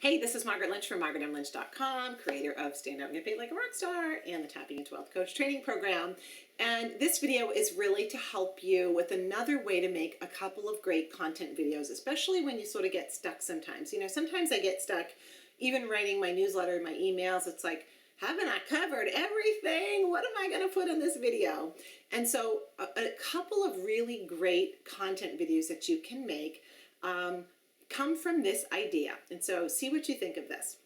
Hey, this is Margaret Lynch from margaretlynch.com, creator of Stand Out and Get Paid Like a Rock Star and the Tapping into Wealth Coach training program. And this video is really to help you with another way to make a couple of great content videos, especially when you sort of get stuck sometimes. You know, sometimes I get stuck even writing my newsletter and my emails. It's like, haven't I covered everything? What am I going to put in this video? And so a couple of really great content videos that you can make come from this idea. And so see what you think of this.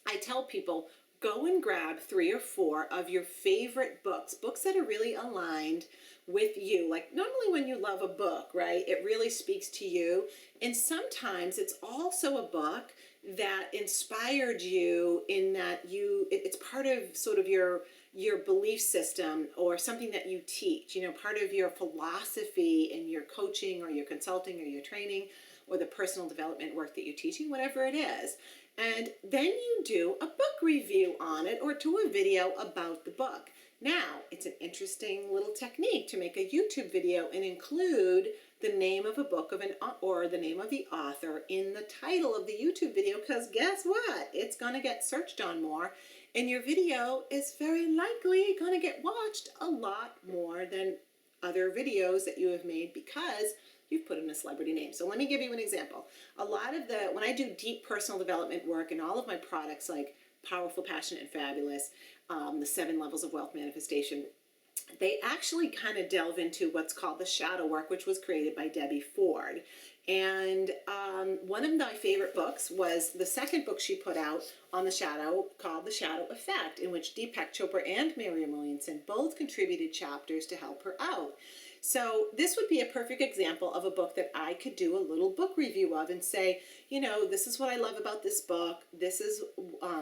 I tell people, go and grab 3 or 4 of your favorite books that are really aligned with you. Like normally when you love a book, right, it really speaks to you. And sometimes it's also a book that inspired you in that it's part of sort of your belief system or something that you teach, you know, part of your philosophy in your coaching or your consulting or your training or the personal development work that you're teaching, whatever it is. And then you do a book review on it or do a video about the book. Now, it's an interesting little technique to make a YouTube video and include the name of a book or the name of the author in the title of the YouTube video, because guess what? It's going to get searched on more, and your video is very likely going to get watched a lot more than other videos that you have made because you've put in a celebrity name. So let me give you an example. A lot of when I do deep personal development work and all of my products like Powerful, Passionate, and Fabulous, the 7 levels of wealth manifestation, they actually kind of delve into what's called the shadow work, which was created by Debbie Ford. And one of my favorite books was the second book she put out on the shadow, called The Shadow Effect, in which Deepak Chopra and Marianne Williamson both contributed chapters to help her out. So this would be a perfect example of a book that I could do a little book review of and say, you know, this is what I love about this book. This is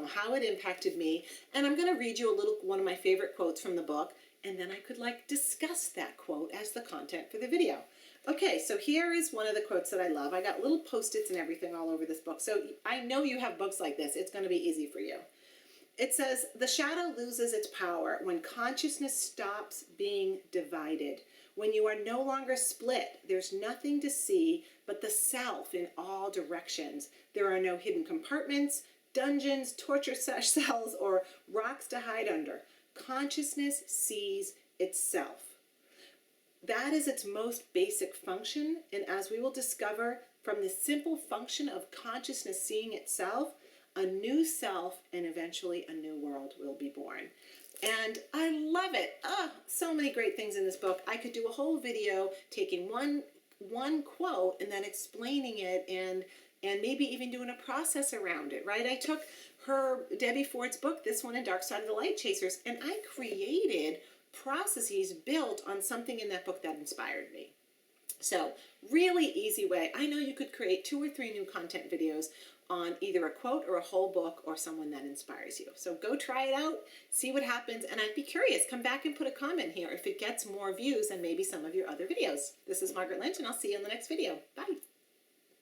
how it impacted me. And I'm going to read you one of my favorite quotes from the book. And then I could like discuss that quote as the content for the video. Okay, so here is one of the quotes that I love. I got little Post-its and everything all over this book. So I know you have books like this. It's going to be easy for you. It says, the shadow loses its power when consciousness stops being divided. When you are no longer split, there's nothing to see but the self in all directions. There are no hidden compartments, dungeons, torture cells, or rocks to hide under. Consciousness sees itself. That is its most basic function, and as we will discover, from the simple function of consciousness seeing itself, a new self and eventually a new world will be born. And I love it. So many great things in this book. I could do a whole video taking one quote and then explaining it and maybe even doing a process around it, right? I took Debbie Ford's book, this one, in Dark Side of the Light Chasers, and I created processes built on something in that book that inspired me. So really easy way. I know you could create 2 or 3 new content videos on either a quote or a whole book or someone that inspires you. So go try it out, see what happens, and I'd be curious. Come back and put a comment here if it gets more views than maybe some of your other videos. This is Margaret Lynch, and I'll see you in the next video. Bye.